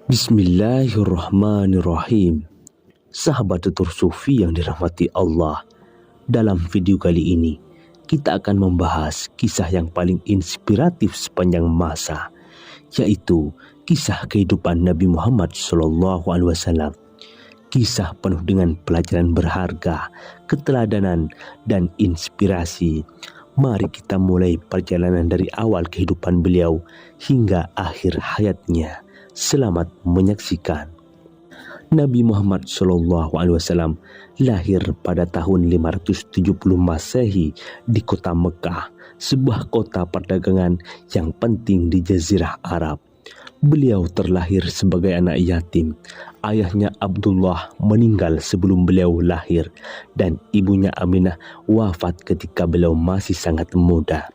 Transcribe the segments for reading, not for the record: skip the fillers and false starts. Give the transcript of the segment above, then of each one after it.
Bismillahirrahmanirrahim. Sahabat tutur sufi yang dirahmati Allah, dalam video kali ini kita akan membahas kisah yang paling inspiratif sepanjang masa, yaitu kisah kehidupan Nabi Muhammad SAW. Kisah penuh dengan pelajaran berharga, keteladanan, dan inspirasi. Mari kita mulai perjalanan dari awal kehidupan beliau hingga akhir hayatnya. Selamat menyaksikan. Nabi Muhammad SAW lahir pada tahun 570 Masehi di kota Mekah, sebuah kota perdagangan yang penting di Jazirah Arab. Beliau terlahir sebagai anak yatim. Ayahnya Abdullah meninggal sebelum beliau lahir dan ibunya Aminah wafat ketika beliau masih sangat muda.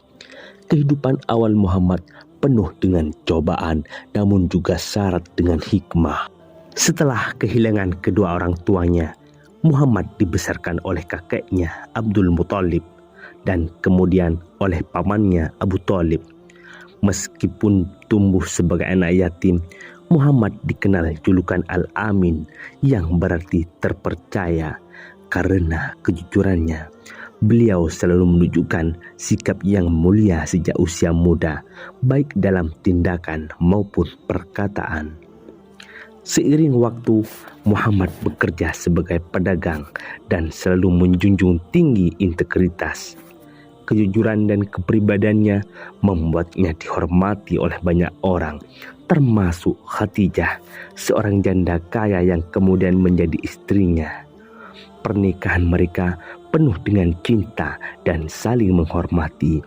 Kehidupan awal Muhammad penuh dengan cobaan, namun juga syarat dengan hikmah. Setelah kehilangan kedua orang tuanya, Muhammad dibesarkan oleh kakeknya Abdul Muthalib dan kemudian oleh pamannya Abu Thalib. Meskipun tumbuh sebagai anak yatim, Muhammad dikenal julukan Al-Amin yang berarti terpercaya karena kejujurannya. Beliau selalu menunjukkan sikap yang mulia sejak usia muda, baik dalam tindakan maupun perkataan. Seiring waktu, Muhammad bekerja sebagai pedagang dan selalu menjunjung tinggi integritas. Kejujuran dan kepribadiannya membuatnya dihormati oleh banyak orang, termasuk Khadijah, seorang janda kaya yang kemudian menjadi istrinya. Pernikahan mereka penuh dengan cinta dan saling menghormati.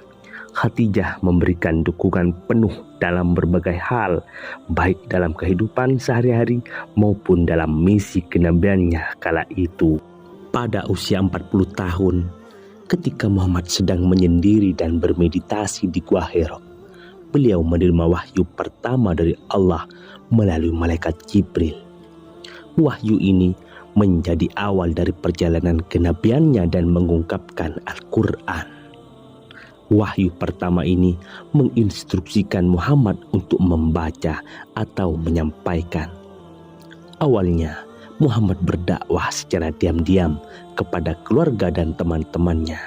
Khadijah memberikan dukungan penuh dalam berbagai hal, baik dalam kehidupan sehari-hari maupun dalam misi kenabiannya kala itu. Pada usia 40 tahun, ketika Muhammad sedang menyendiri dan bermeditasi di Gua Hira, beliau menerima wahyu pertama dari Allah melalui malaikat Jibril. Wahyu ini menjadi awal dari perjalanan kenabiannya dan mengungkapkan Al-Quran. Wahyu pertama ini menginstruksikan Muhammad untuk membaca atau menyampaikan. Awalnya, Muhammad berdakwah secara diam-diam kepada keluarga dan teman-temannya.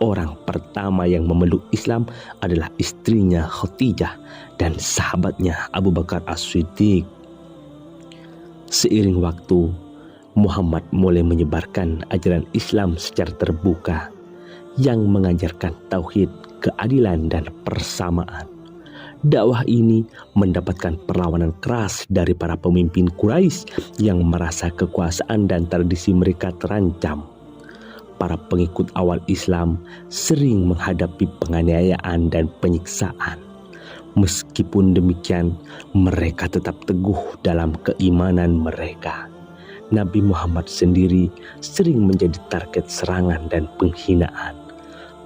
Orang pertama yang memeluk Islam adalah istrinya Khadijah dan sahabatnya Abu Bakar As-Siddiq. Seiring waktu, Muhammad mulai menyebarkan ajaran Islam secara terbuka yang mengajarkan tauhid, keadilan, dan persamaan. Dakwah ini mendapatkan perlawanan keras dari para pemimpin Quraisy yang merasa kekuasaan dan tradisi mereka terancam. Para pengikut awal Islam sering menghadapi penganiayaan dan penyiksaan. Meskipun demikian, mereka tetap teguh dalam keimanan mereka. Nabi Muhammad sendiri sering menjadi target serangan dan penghinaan.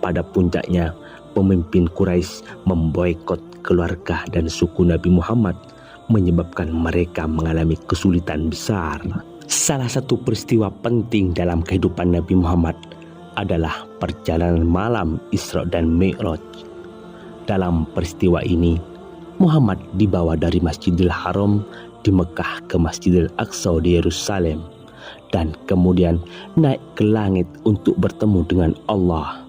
Pada puncaknya, pemimpin Quraisy memboikot keluarga dan suku Nabi Muhammad, menyebabkan mereka mengalami kesulitan besar. Salah satu peristiwa penting dalam kehidupan Nabi Muhammad adalah perjalanan malam Isra dan Mi'raj. Dalam peristiwa ini, Muhammad dibawa dari Masjidil Haram di Mekah ke Masjidil Aqsa di Yerusalem dan kemudian naik ke langit untuk bertemu dengan Allah.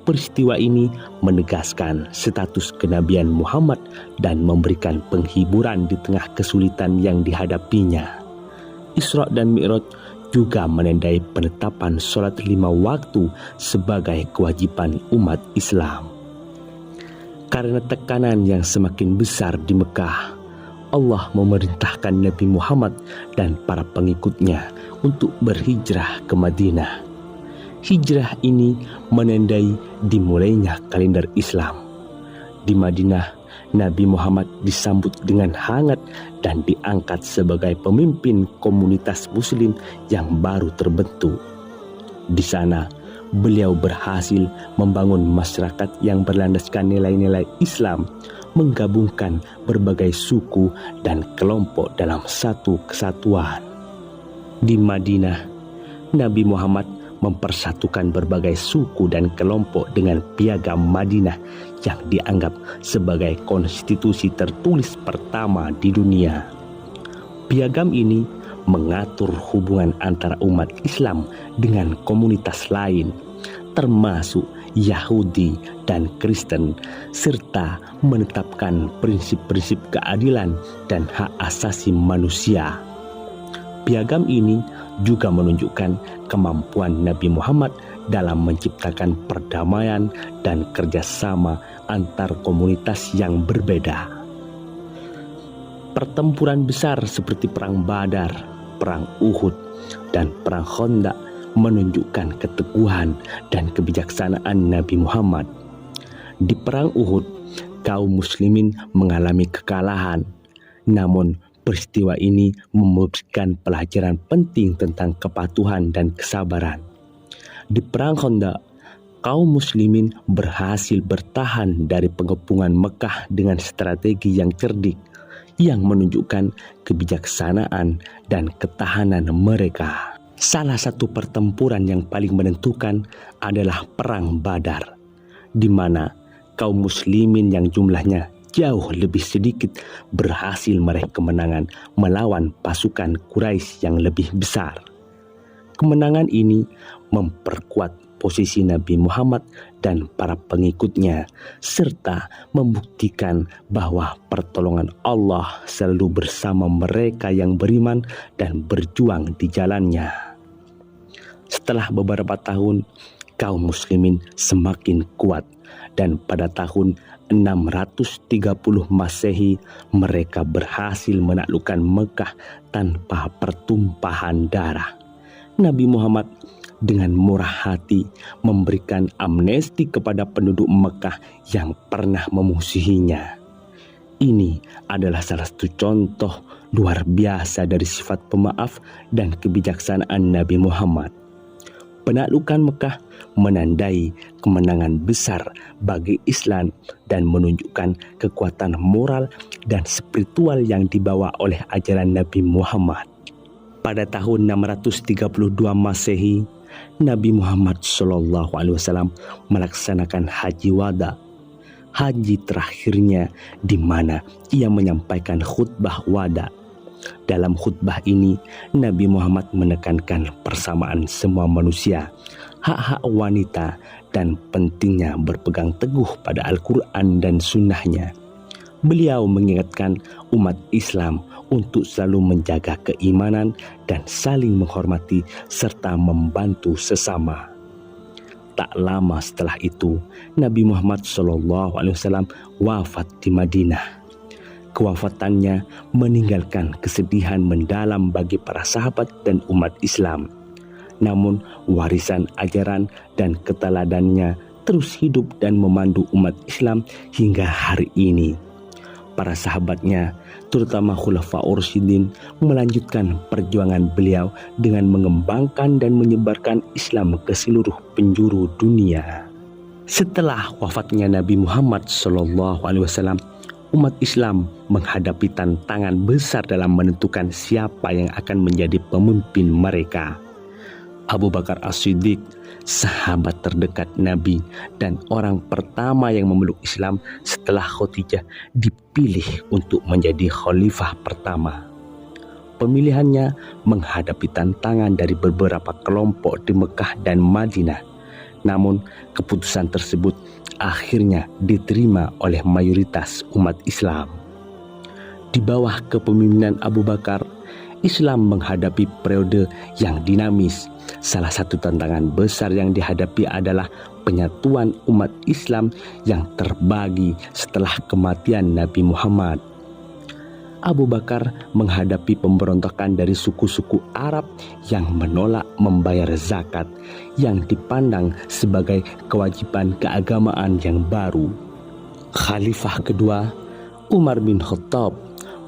Peristiwa ini menegaskan status kenabian Muhammad dan memberikan penghiburan di tengah kesulitan yang dihadapinya. Isra dan Mi'raj juga menandai penetapan sholat 5 waktu sebagai kewajiban umat Islam. Karena tekanan yang semakin besar di Mekah, Allah memerintahkan Nabi Muhammad dan para pengikutnya untuk berhijrah ke Madinah. Hijrah ini menandai dimulainya kalender Islam. Di Madinah, Nabi Muhammad disambut dengan hangat dan diangkat sebagai pemimpin komunitas Muslim yang baru terbentuk. Di sana, beliau berhasil membangun masyarakat yang berlandaskan nilai-nilai Islam, menggabungkan berbagai suku dan kelompok dalam satu kesatuan. Di Madinah, Nabi Muhammad mempersatukan berbagai suku dan kelompok dengan Piagam Madinah yang dianggap sebagai konstitusi tertulis pertama di dunia. Piagam ini mengatur hubungan antara umat Islam dengan komunitas lain, termasuk Yahudi dan Kristen, serta menetapkan prinsip-prinsip keadilan dan hak asasi manusia. Piagam ini juga menunjukkan kemampuan Nabi Muhammad dalam menciptakan perdamaian dan kerjasama antar komunitas yang berbeda. Pertempuran besar seperti Perang Badar, Perang Uhud, dan Perang Khandaq menunjukkan keteguhan dan kebijaksanaan Nabi Muhammad. Di Perang Uhud, kaum muslimin mengalami kekalahan. Namun, peristiwa ini memberikan pelajaran penting tentang kepatuhan dan kesabaran. Di Perang Khandaq, kaum muslimin berhasil bertahan dari pengepungan Mekah dengan strategi yang cerdik, yang menunjukkan kebijaksanaan dan ketahanan mereka. Salah satu pertempuran yang paling menentukan adalah Perang Badar, di mana kaum muslimin yang jumlahnya jauh lebih sedikit berhasil meraih kemenangan melawan pasukan Quraisy yang lebih besar. Kemenangan ini memperkuat posisi Nabi Muhammad dan para pengikutnya, serta membuktikan bahwa pertolongan Allah selalu bersama mereka yang beriman dan berjuang di jalannya. Setelah beberapa tahun, kaum muslimin semakin kuat, dan pada tahun 630 Masehi mereka berhasil menaklukkan Mekah tanpa pertumpahan darah. Nabi Muhammad dengan murah hati memberikan amnesti kepada penduduk Mekah yang pernah memusuhinya. Ini adalah salah satu contoh luar biasa dari sifat pemaaf dan kebijaksanaan Nabi Muhammad. Penaklukan Mekah menandai kemenangan besar bagi Islam dan menunjukkan kekuatan moral dan spiritual yang dibawa oleh ajaran Nabi Muhammad. Pada tahun 632 Masehi, Nabi Muhammad SAW melaksanakan Haji Wada, haji terakhirnya, di mana ia menyampaikan khutbah wada. Dalam khutbah ini, Nabi Muhammad menekankan persamaan semua manusia, hak-hak wanita, dan pentingnya berpegang teguh pada Al-Quran dan Sunnahnya. Beliau mengingatkan umat Islam untuk selalu menjaga keimanan dan saling menghormati serta membantu sesama. Tak lama setelah itu, Nabi Muhammad SAW wafat di Madinah. Kewafatannya meninggalkan kesedihan mendalam bagi para sahabat dan umat Islam. Namun, warisan ajaran dan keteladannya terus hidup dan memandu umat Islam hingga hari ini. Para sahabatnya, terutama Khulafaur Rasyidin, melanjutkan perjuangan beliau dengan mengembangkan dan menyebarkan Islam ke seluruh penjuru dunia. Setelah wafatnya Nabi Muhammad SAW, umat Islam menghadapi tantangan besar dalam menentukan siapa yang akan menjadi pemimpin mereka. Abu Bakar As-Siddiq, sahabat terdekat Nabi dan orang pertama yang memeluk Islam setelah Khadijah, dipilih untuk menjadi khalifah pertama. Pemilihannya menghadapi tantangan dari beberapa kelompok di Mekah dan Madinah. Namun keputusan tersebut akhirnya diterima oleh mayoritas umat Islam. Di bawah kepemimpinan Abu Bakar, Islam menghadapi periode yang dinamis. Salah satu tantangan besar yang dihadapi adalah penyatuan umat Islam yang terbagi setelah kematian Nabi Muhammad. Abu Bakar menghadapi pemberontakan dari suku-suku Arab yang menolak membayar zakat, yang dipandang sebagai kewajiban keagamaan yang baru. Khalifah kedua, Umar bin Khattab,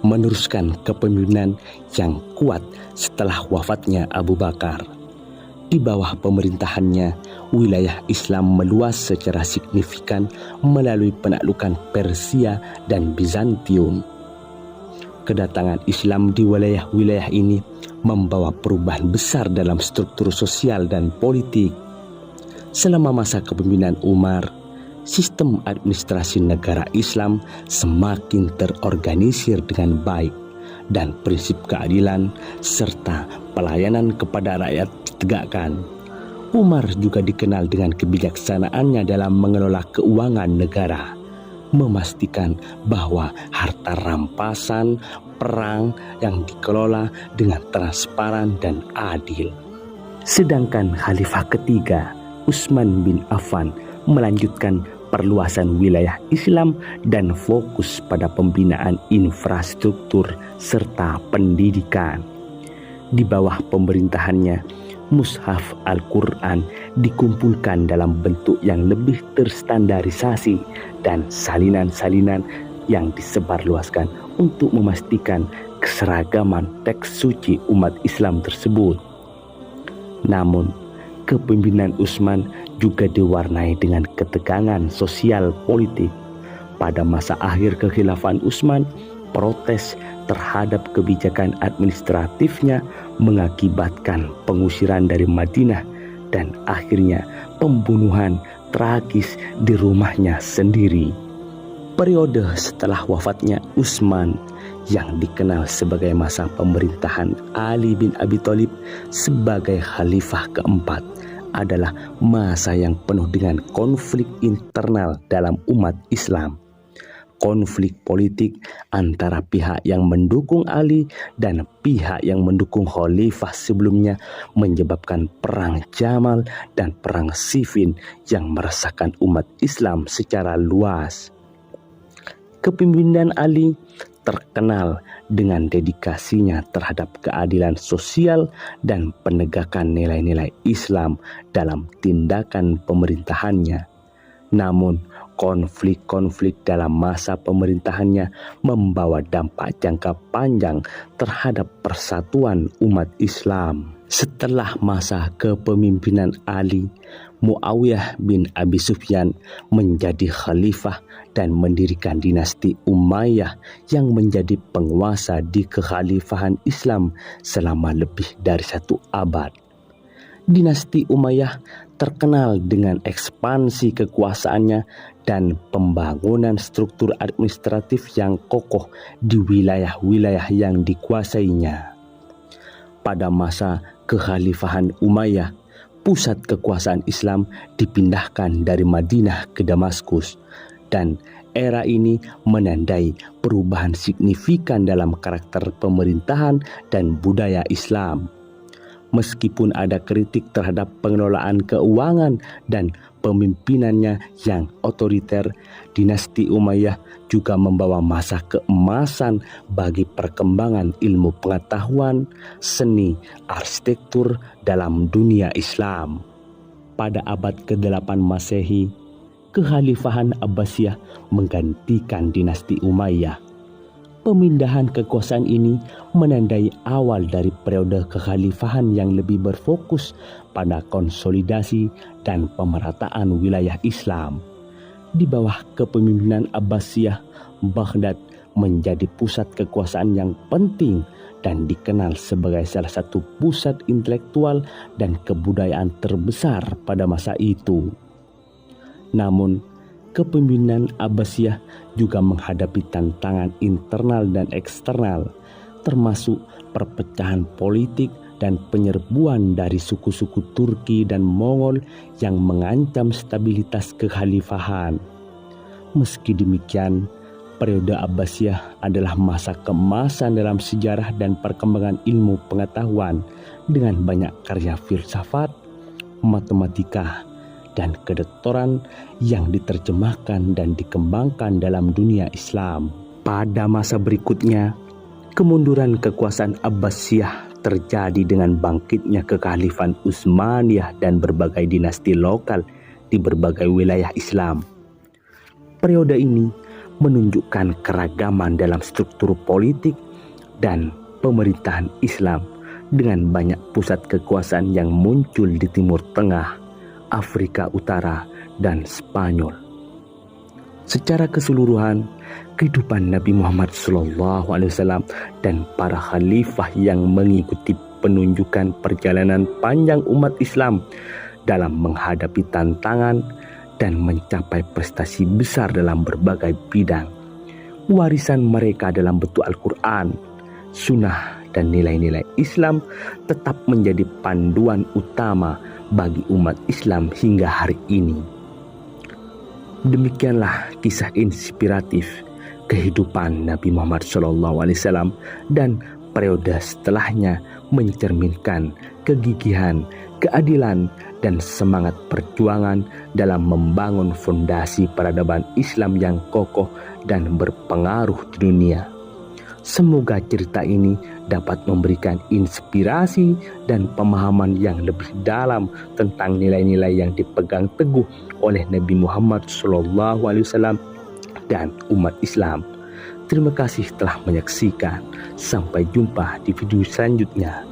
meneruskan kepemimpinan yang kuat setelah wafatnya Abu Bakar. Di bawah pemerintahannya, wilayah Islam meluas secara signifikan melalui penaklukan Persia dan Bizantium. Kedatangan Islam di wilayah-wilayah ini membawa perubahan besar dalam struktur sosial dan politik. Selama masa kepemimpinan Umar, sistem administrasi negara Islam semakin terorganisir dengan baik. dan prinsip keadilan serta pelayanan kepada rakyat ditegakkan. Umar juga dikenal dengan kebijaksanaannya dalam mengelola keuangan negara, memastikan bahwa harta rampasan perang yang dikelola dengan transparan dan adil. Sedangkan Khalifah ketiga, Utsman bin Affan, melanjutkan perluasan wilayah Islam dan fokus pada pembinaan infrastruktur serta pendidikan. Di bawah pemerintahannya, mushaf Al-Quran dikumpulkan dalam bentuk yang lebih terstandarisasi dan salinan-salinan yang disebarluaskan untuk memastikan keseragaman teks suci umat Islam tersebut. Namun, kepemimpinan Utsman juga diwarnai dengan ketegangan sosial politik. Pada masa akhir kekhilafan Utsman, protes terhadap kebijakan administratifnya mengakibatkan pengusiran dari Madinah dan akhirnya pembunuhan tragis di rumahnya sendiri. Periode setelah wafatnya Utsman yang dikenal sebagai masa pemerintahan Ali bin Abi Thalib sebagai khalifah keempat adalah masa yang penuh dengan konflik internal dalam umat Islam. Konflik politik antara pihak yang mendukung Ali dan pihak yang mendukung khalifah sebelumnya menyebabkan perang Jamal dan perang Siffin yang meresahkan umat Islam secara luas. Kepemimpinan Ali terkenal dengan dedikasinya terhadap keadilan sosial dan penegakan nilai-nilai Islam dalam tindakan pemerintahannya. Namun, konflik-konflik dalam masa pemerintahannya membawa dampak jangka panjang terhadap persatuan umat Islam. Setelah masa kepemimpinan Ali, Muawiyah bin Abi Sufyan menjadi khalifah dan mendirikan dinasti Umayyah yang menjadi penguasa di kekhalifahan Islam selama lebih dari 1 abad. Dinasti Umayyah terkenal dengan ekspansi kekuasaannya dan pembangunan struktur administratif yang kokoh di wilayah-wilayah yang dikuasainya. Pada masa kekhalifahan Umayyah, pusat kekuasaan Islam dipindahkan dari Madinah ke Damaskus, dan era ini menandai perubahan signifikan dalam karakter pemerintahan dan budaya Islam. Meskipun ada kritik terhadap pengelolaan keuangan dan pemimpinannya yang otoriter, dinasti Umayyah juga membawa masa keemasan bagi perkembangan ilmu pengetahuan, seni, arsitektur dalam dunia Islam. Pada abad ke-8 Masehi, kekhalifahan Abbasiyah menggantikan dinasti Umayyah. Pemindahan kekuasaan ini menandai awal dari periode kekhalifahan yang lebih berfokus pada konsolidasi dan pemerataan wilayah Islam. Di bawah kepemimpinan Abbasiyah, Baghdad menjadi pusat kekuasaan yang penting dan dikenal sebagai salah satu pusat intelektual dan kebudayaan terbesar pada masa itu. Namun, kepemimpinan Abbasiyah juga menghadapi tantangan internal dan eksternal, termasuk perpecahan politik dan penyerbuan dari suku-suku Turki dan Mongol yang mengancam stabilitas kekhalifahan. Meski demikian, periode Abbasiyah adalah masa keemasan dalam sejarah dan perkembangan ilmu pengetahuan dengan banyak karya filsafat, matematika, dan kedokteran yang diterjemahkan dan dikembangkan dalam dunia Islam. Pada masa berikutnya, kemunduran kekuasaan Abbasiyah terjadi dengan bangkitnya kekhalifan Utsmaniyah dan berbagai dinasti lokal di berbagai wilayah Islam. Periode ini menunjukkan keragaman dalam struktur politik dan pemerintahan Islam dengan banyak pusat kekuasaan yang muncul di Timur Tengah, Afrika Utara, dan Spanyol. Secara keseluruhan, kehidupan Nabi Muhammad SAW dan para khalifah yang mengikuti penunjukan perjalanan panjang umat Islam dalam menghadapi tantangan dan mencapai prestasi besar dalam berbagai bidang. Warisan mereka dalam bentuk Al-Quran, sunnah, dan nilai-nilai Islam tetap menjadi panduan utama bagi umat Islam hingga hari ini. Demikianlah kisah inspiratif kehidupan Nabi Muhammad SAW dan periode setelahnya mencerminkan kegigihan, keadilan, dan semangat perjuangan dalam membangun fondasi peradaban Islam yang kokoh dan berpengaruh di dunia. Semoga cerita ini dapat memberikan inspirasi dan pemahaman yang lebih dalam tentang nilai-nilai yang dipegang teguh oleh Nabi Muhammad SAW dan umat Islam. Terima kasih telah menyaksikan. Sampai jumpa di video selanjutnya.